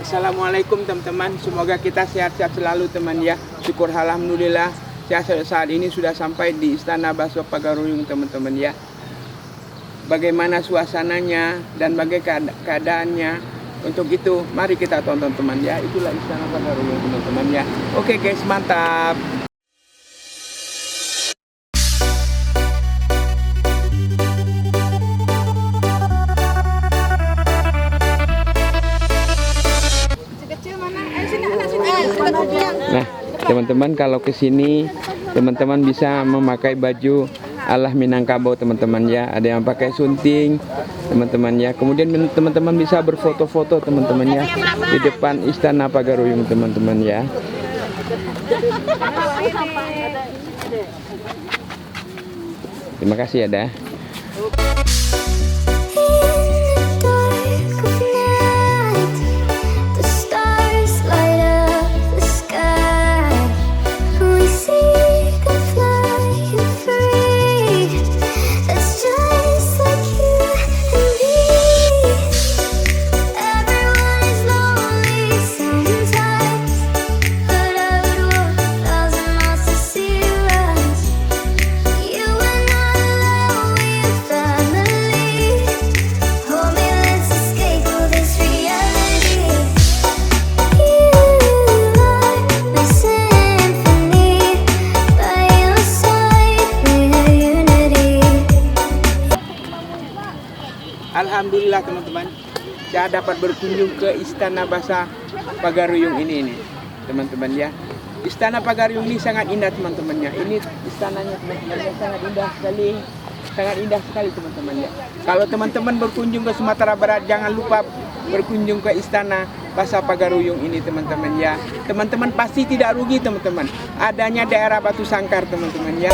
Assalamualaikum teman-teman, semoga kita sehat-sehat selalu teman ya. Syukur alhamdulillah saya saat ini sudah sampai di Istana Bakso Pagaruyung teman-teman ya. Bagaimana suasananya dan bagaimana keadaannya, untuk itu mari kita tonton teman ya. Itulah Istana Pagaruyung teman-teman ya. Oke guys, mantap. Nah, teman-teman kalau ke sini teman-teman bisa memakai baju ala Minangkabau teman-teman ya. Ada yang pakai sunting teman-teman ya. Kemudian teman-teman bisa berfoto-foto teman-teman ya di depan Istana Pagaruyung teman-teman ya. Terima kasih ya dah. Alhamdulillah teman-teman, saya dapat berkunjung ke Istana Bakso Pagaruyung ini teman-teman ya. Istana Pagaruyung ini sangat indah teman-teman ya. Ini istananya teman-teman ya, sangat indah sekali teman-teman ya. Kalau teman-teman berkunjung ke Sumatera Barat, jangan lupa berkunjung ke Istana Bakso Pagaruyung ini teman-teman ya. Teman-teman pasti tidak rugi teman-teman. Adanya daerah Batu Sangkar teman-teman ya.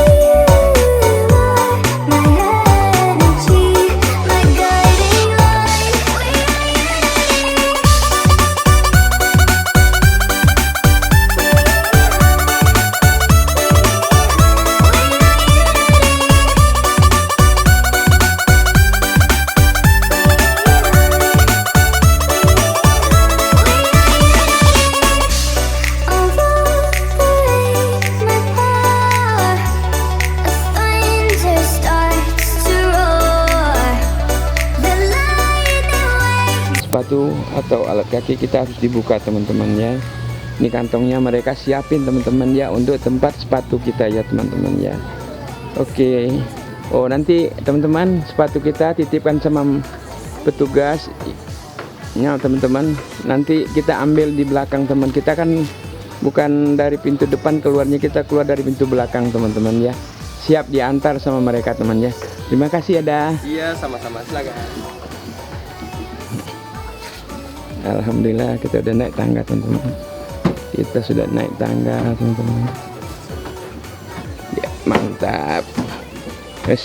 Sepatu atau alat kaki kita harus dibuka teman-teman ya. Ini kantongnya mereka siapin teman-teman ya untuk tempat sepatu kita ya teman-teman ya. Oke. Oh nanti teman-teman sepatu kita titipkan sama petugas ya teman-teman. Nanti kita ambil di belakang teman, kita kan bukan dari pintu depan keluarnya, kita keluar dari pintu belakang teman-teman ya. Siap diantar sama mereka teman ya. Terima kasih ya dah. Iya sama-sama, silakan. Alhamdulillah kita udah naik tangga teman-teman. Kita sudah naik tangga teman-teman. Ya, mantap. Yes.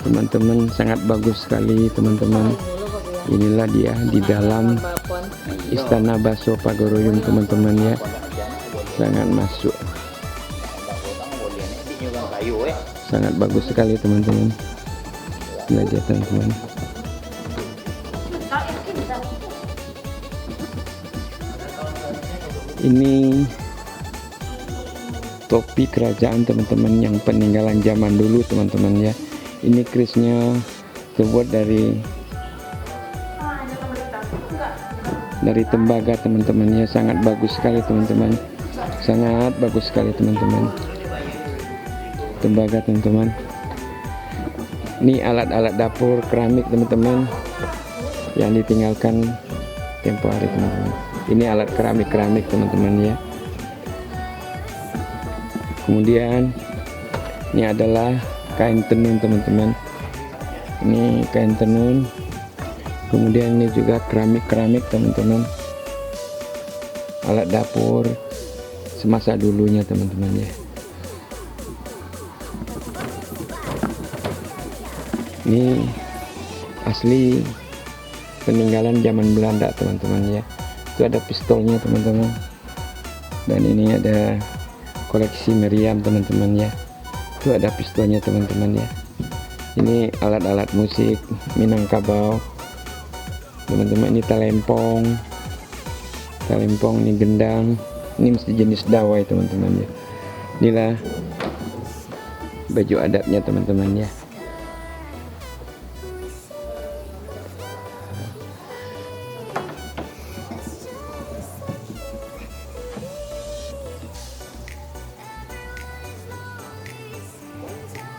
Teman-teman sangat bagus sekali teman-teman. Inilah dia di dalam Istana Bakso Pagaruyung teman-teman ya. Sangat masuk. Sangat bagus sekali teman-teman. Belajar teman-teman. Ini topi kerajaan teman-teman yang peninggalan zaman dulu teman-teman ya. Ini kerisnya terbuat dari tembaga teman-teman ya. Sangat bagus sekali teman-teman. Sangat bagus sekali teman-teman. Tembaga teman-teman. Ini alat-alat dapur keramik teman-teman yang ditinggalkan tempo hari teman-teman. Ini alat keramik teman-teman ya. Kemudian ini adalah kain tenun teman-teman. Ini kain tenun. Kemudian ini juga keramik teman-teman. Alat dapur semasa dulunya teman-teman ya. Ini asli peninggalan zaman Belanda teman-teman ya. Itu ada pistolnya teman-teman. Dan ini ada koleksi meriam teman-teman ya. Itu ada pistolnya teman-teman ya. Ini alat-alat musik Minangkabau. Teman-teman, ini talempong. Talempong ini gendang. Ini mesti jenis dawai teman-teman ya. Inilah baju adatnya teman-teman ya.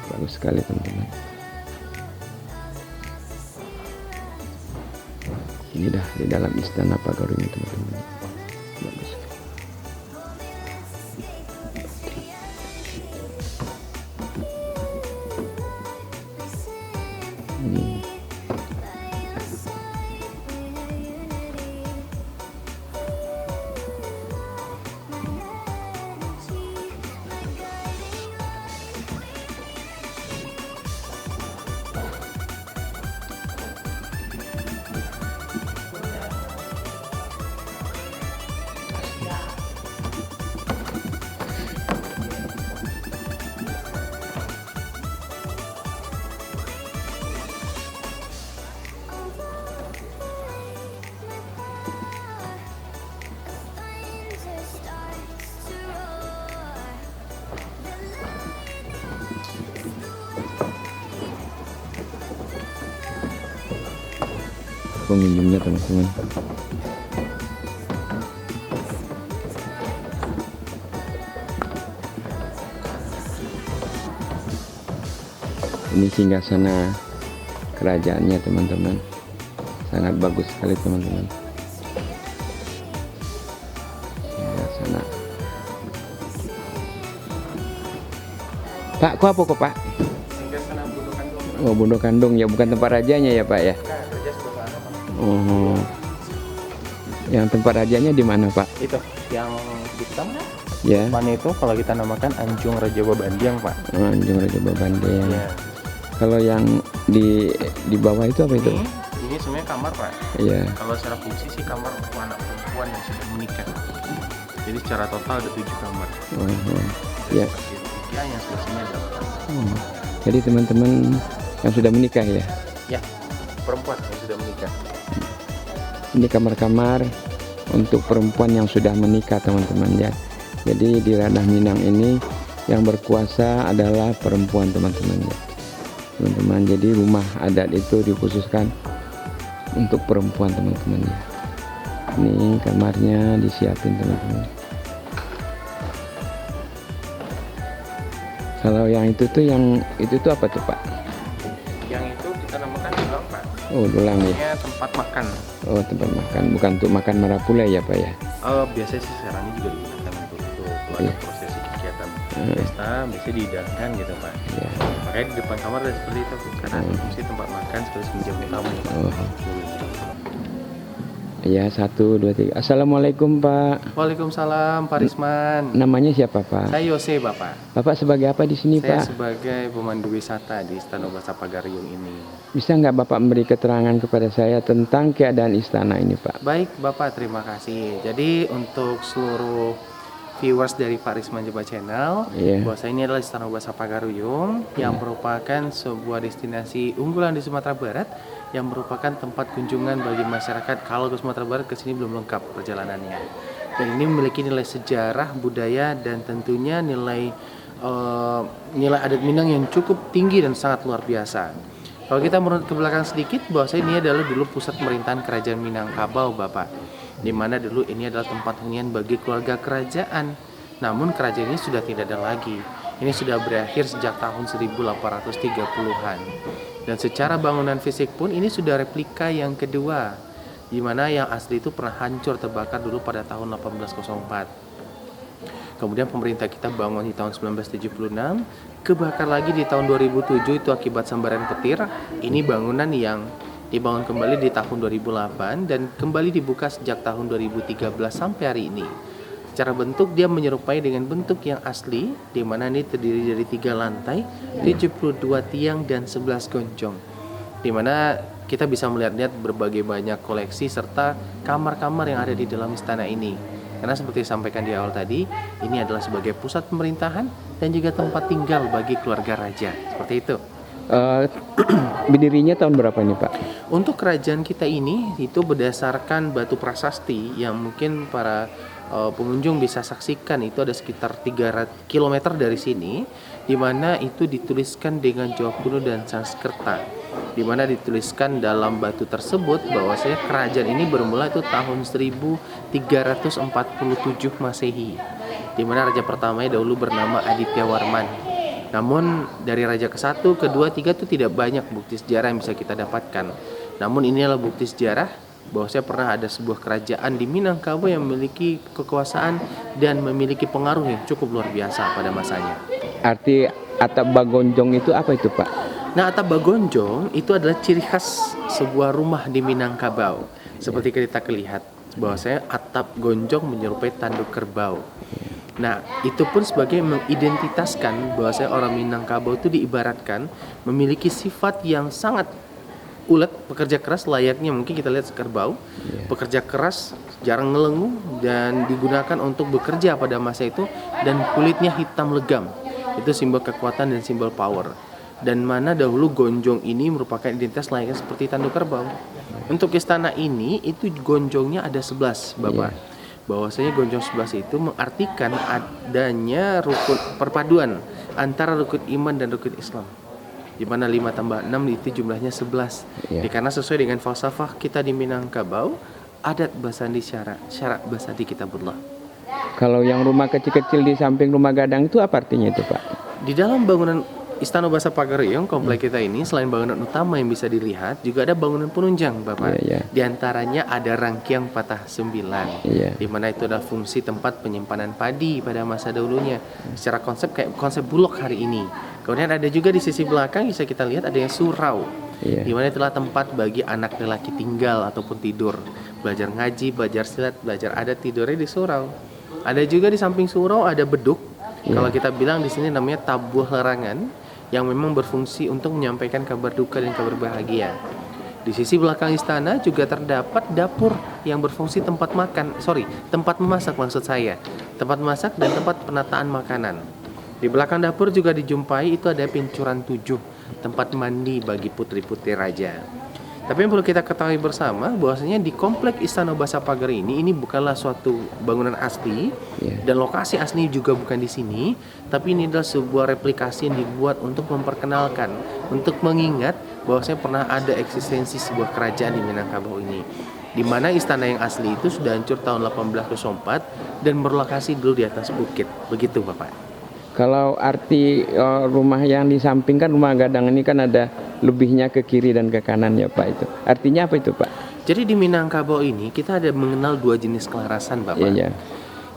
Bagus sekali teman-teman. Ini dah di dalam istana Pagaru ini teman-teman. Bagus. Ini. Pengunjungnya teman-teman. Ini singgasana kerajaannya teman-teman. Sangat bagus sekali teman-teman. Singgasana. Pak, kok apa kok Pak? Singgasana Bondo Kandung. Oh, Bondo Kandung ya, bukan tempat rajanya ya Pak ya? Raja sebelah sana, Pak. Oh. Yang tempat rajanya di mana Pak? Itu yang hitam Ya. mana itu kalau kita namakan Anjung Raja Babandiang, Pak. Oh, Anjung Raja Babandiang. Ya. Kalau yang di bawah itu apa itu? Ini sebenarnya kamar, Pak. Iya. Kalau secara fungsi sih kamar untuk anak perempuan yang sudah menikah. Jadi secara total ada 7 kamar. Oh, oh. Ada Ya. seperti itu. Ya, yang sebelah sini ada 4 kamar. Oh. Jadi teman-teman yang sudah menikah ya, Ya, perempuan yang sudah menikah. ini kamar-kamar untuk perempuan yang sudah menikah teman-teman ya. Jadi di Ranah Minang ini yang berkuasa adalah perempuan teman-teman ya. Teman-teman, jadi rumah adat itu dikhususkan untuk perempuan teman-teman ya. Ini kamarnya disiapin teman-teman. Kalau yang itu tuh apa tuh Pak? Yang itu kita namakan dulang, Pak. Oh, dulang ya. Ini tempat makan. Oh, tempat makan, bukan untuk makan marapule ya Pak ya? Biasanya sih sekarang ini juga digunakan untuk itu. Kalau Iya. ada prosesi kegiatan pesta, biasanya dihidangkan gitu, Pak. Ya. Makanya di depan kamar ada seperti itu, karena fungsi tempat makan sekaligus menjamu tamu, Pak. Oh. Ya, 1, 2, 3. Assalamualaikum Pak. Waalaikumsalam, Pak Risman. Namanya siapa Pak? Saya Yose, Bapak. Bapak sebagai apa di sini Saya Pak? sebagai pemandu wisata di Istana Bahasa Pagariung ini. Bisa nggak Bapak memberi keterangan kepada saya tentang keadaan istana ini Pak? Baik, Bapak, terima kasih. Jadi untuk seluruh viewers dari Pak Risman Jeba Channel, Iya. bahwa ini adalah Istana Bahasa Pagariung yang merupakan sebuah destinasi unggulan di Sumatera Barat yang merupakan tempat kunjungan bagi masyarakat. Kalau ke Sumatera Barat, ke sini belum lengkap perjalanannya. Dan ini memiliki nilai sejarah, budaya, dan tentunya nilai adat Minang yang cukup tinggi dan sangat luar biasa. Kalau kita merunut ke belakang sedikit, bahwa ini adalah dulu pusat pemerintahan kerajaan Minangkabau, Bapak. Di mana dulu ini adalah tempat hunian bagi keluarga kerajaan. Namun kerajaan ini sudah tidak ada lagi. Ini sudah berakhir sejak tahun 1830-an. Dan secara bangunan fisik pun ini sudah replika yang kedua, di mana yang asli itu pernah hancur terbakar dulu pada tahun 1804. Kemudian pemerintah kita bangun di tahun 1976, kebakar lagi di tahun 2007 itu akibat sambaran petir. Ini bangunan yang dibangun kembali di tahun 2008 dan kembali dibuka sejak tahun 2013 sampai hari ini. Secara bentuk dia menyerupai dengan bentuk yang asli, di mana ini terdiri dari 3 lantai, 72 tiang dan 11 gonjong. Di mana kita bisa melihat-lihat berbagai banyak koleksi serta kamar-kamar yang ada di dalam istana ini. Karena seperti disampaikan di awal tadi, ini adalah sebagai pusat pemerintahan dan juga tempat tinggal bagi keluarga raja. Seperti itu. Berdirinya tahun berapa ini Pak? Untuk kerajaan kita ini itu berdasarkan batu prasasti yang mungkin para pengunjung bisa saksikan. Itu ada sekitar 300 km dari sini, di mana itu dituliskan dengan Jawa kuno dan Sanskerta, di mana dituliskan dalam batu tersebut bahwasanya kerajaan ini bermula itu tahun 1347 Masehi, di mana raja pertamanya dahulu bernama Aditya Warman. Namun dari raja ke-1, ke-2, 3 itu tidak banyak bukti sejarah yang bisa kita dapatkan. Namun ini adalah bukti sejarah bahwasanya pernah ada sebuah kerajaan di Minangkabau yang memiliki kekuasaan dan memiliki pengaruh yang cukup luar biasa pada masanya. Arti atap bagonjong itu apa itu Pak? Nah, atap bagonjong itu adalah ciri khas sebuah rumah di Minangkabau. Seperti kita lihat bahwasanya atap gonjong menyerupai tanduk kerbau. Nah, itu pun sebagai mengidentitaskan bahwasanya orang Minangkabau itu diibaratkan memiliki sifat yang sangat ulet, pekerja keras layaknya mungkin kita lihat kerbau. Pekerja keras, jarang ngelengu dan digunakan untuk bekerja pada masa itu, dan kulitnya hitam legam. Itu simbol kekuatan dan simbol power. Dan mana dahulu gonjong ini merupakan identitas layaknya seperti tanduk kerbau. Untuk istana ini itu gonjongnya ada 11, Bapak. Bahwasanya gonjong 11 itu mengartikan adanya rukun perpaduan antara rukun iman dan rukun Islam, di mana 5 tambah 6 itu jumlahnya 11. Karena sesuai dengan falsafah kita di Minangkabau, adat basandi syarak basandi kitabullah. Kalau yang rumah kecil-kecil di samping rumah gadang itu apa artinya itu Pak? Di dalam bangunan Istana Basa Pagaruyung komplek kita ini, selain bangunan utama yang bisa dilihat, juga ada bangunan penunjang, Bapak. Di antaranya ada Rangkiang Patah 9, di mana itu adalah fungsi tempat penyimpanan padi pada masa dahulunya. Secara konsep kayak konsep Bulog hari ini. Kemudian ada juga di sisi belakang bisa kita lihat ada yang surau, di mana itulah tempat bagi anak lelaki tinggal ataupun tidur, belajar ngaji, belajar silat, belajar adat, tidurnya di surau. Ada juga di samping surau ada beduk. Kalau kita bilang di sini namanya tabuh larangan, yang memang berfungsi untuk menyampaikan kabar duka dan kabar bahagia. Di sisi belakang istana juga terdapat dapur yang berfungsi tempat memasak maksud saya. Tempat masak dan tempat penataan makanan. Di belakang dapur juga dijumpai itu ada pincuran 7, tempat mandi bagi putri-putri raja. Tapi yang perlu kita ketahui bersama bahwasanya di komplek Istana Basa Pagar ini bukanlah suatu bangunan asli, dan lokasi asli juga bukan di sini, tapi ini adalah sebuah replikasi yang dibuat untuk memperkenalkan, untuk mengingat bahwasanya pernah ada eksistensi sebuah kerajaan di Minangkabau ini, di mana istana yang asli itu sudah hancur tahun 1804 dan berlokasi dulu di atas bukit. Begitu, Bapak. Kalau arti rumah yang di samping kan rumah gadang ini kan ada lebihnya ke kiri dan ke kanan ya Pak itu. Artinya apa itu Pak? Jadi di Minangkabau ini kita ada mengenal 2 jenis kelarasan, Bapak.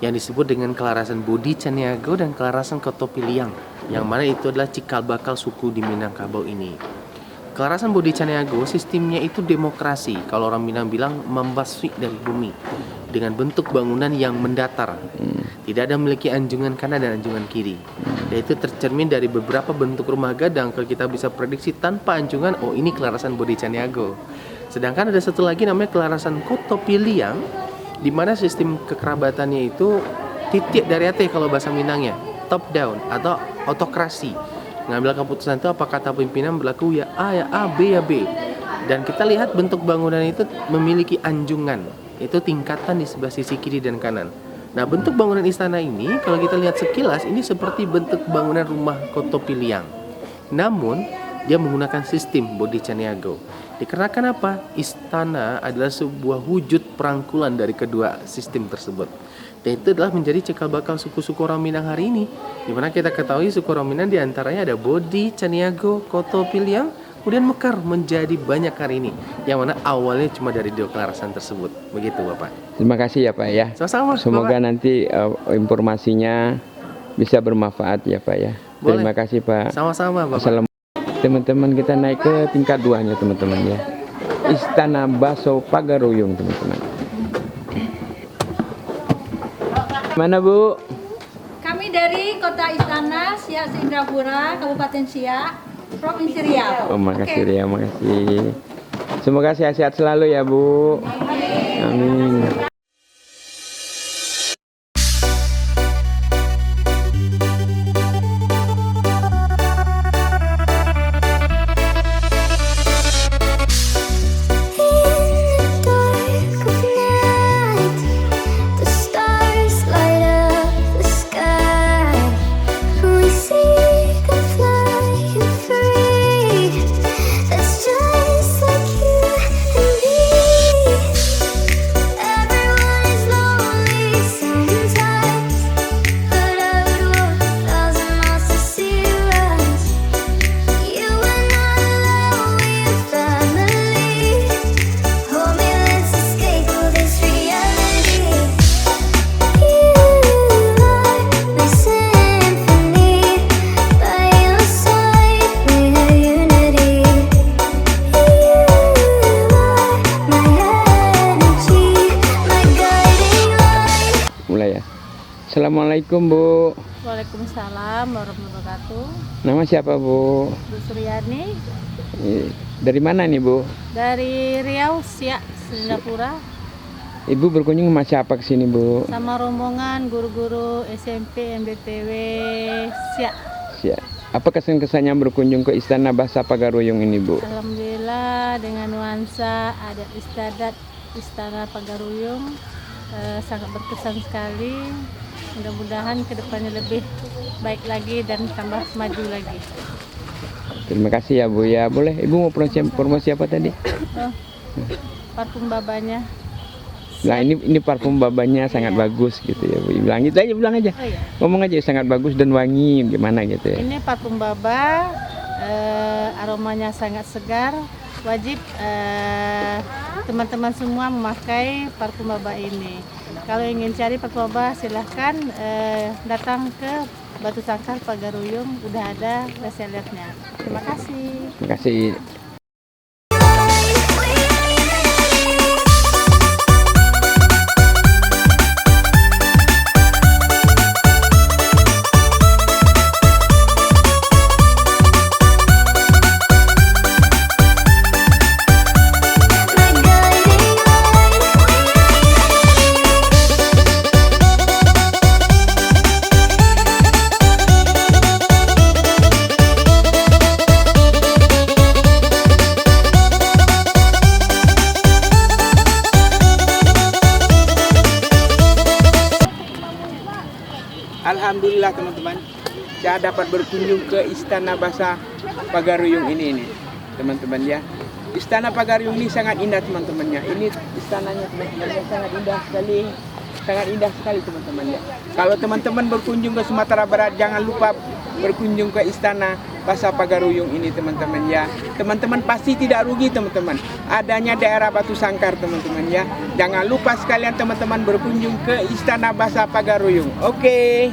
Yang disebut dengan kelarasan Bodi Caniago dan kelarasan Kotopiliang, yang mana itu adalah cikal bakal suku di Minangkabau ini. Kelarasan Bodi Caniago sistemnya itu demokrasi, kalau orang Minang bilang membaswi dari bumi, dengan bentuk bangunan yang mendatar. Tidak ada memiliki anjungan kanan dan anjungan kiri. Dan itu tercermin dari beberapa bentuk rumah gadang. Kalau kita bisa prediksi tanpa anjungan, oh ini kelarasan Bodi Caniago. Sedangkan ada satu lagi namanya kelarasan Kotopiliang, di mana sistem kekerabatannya itu titik dari atas kalau bahasa Minangnya, top down atau autokrasi. Ngambil keputusan itu apa kata pimpinan berlaku ya A, B ya B. Dan kita lihat bentuk bangunan itu memiliki anjungan. Itu tingkatan di sebelah sisi kiri dan kanan. Nah, bentuk bangunan istana ini kalau kita lihat sekilas ini seperti bentuk bangunan rumah Kotopiliang. Namun, dia menggunakan sistem Bodi Caniago. Dikarenakan apa? Istana adalah sebuah wujud perangkulan dari kedua sistem tersebut. Dan itu adalah menjadi cikal bakal suku-suku orang Minang hari ini. Dimana kita ketahui suku orang Minang diantaranya ada Bodi, Caniago, Kotopiliang, kemudian mekar menjadi banyak hari ini, yang mana awalnya cuma dari deklarasi tersebut. Begitu Bapak. Terima kasih ya Pak ya. Sama-sama. Semoga Bapak. nanti informasinya bisa bermanfaat ya Pak ya. Boleh. Terima kasih Pak. Sama-sama Bapak. Assalamualaikum. Teman-teman, kita naik ke tingkat 2-nya teman-teman ya. Istana Basa Pagaruyung teman-teman. Mana Bu? Kami dari Kota Istana, Siak Indrapura, Kabupaten Siak, Provinsi Riau. Oh, makasih Ria, makasih. Semoga sehat-sehat selalu ya Bu. Amin. Assalamualaikum Bu. Waalaikumsalam warahmatullahi wabarakatuh. Nama siapa Bu? Bu Suryani Dari mana nih Bu? dari Riau, Siak, Singapura. Ibu berkunjung sama siapa ke sini Bu? Sama rombongan guru-guru SMP MBTW Siak. Siap. Apa kesan-kesannya berkunjung ke Istana Bahasa Pagaruyung ini Bu? Alhamdulillah dengan nuansa adat istiadat Istana Pagaruyung sangat berkesan sekali. Mudah-mudahan kedepannya lebih baik lagi dan tambah maju lagi. Terima kasih ya Bu ya. Boleh Ibu mau promosi apa tadi? Oh, parfum babanya. Nah ini parfum babanya sangat bagus gitu ya Bu. Bilang gitu aja, bilang aja. Oh iya. Ngomong aja sangat bagus dan wangi gimana gitu ya. Ini parfum baba, aromanya sangat segar. Wajib teman-teman semua memakai parfum baba ini. Kalau ingin cari parfum baba silahkan datang ke Batu Sangkar Pagaruyung, udah ada resellernya. Terima kasih. Terima kasih. Alhamdulillah teman-teman, saya dapat berkunjung ke Istana Bahasa Pagaruyung ini teman-teman ya. Istana Pagaruyung ini sangat indah teman-temannya. Ini istananya teman-teman ya, sangat indah sekali teman-teman ya. Kalau teman-teman berkunjung ke Sumatera Barat, jangan lupa berkunjung ke Istana Bahasa Pagaruyung ini teman-teman ya. Teman-teman pasti tidak rugi teman-teman. Adanya daerah Batu Sangkar teman-teman ya. Jangan lupa sekalian teman-teman berkunjung ke Istana Bahasa Pagaruyung. Oke.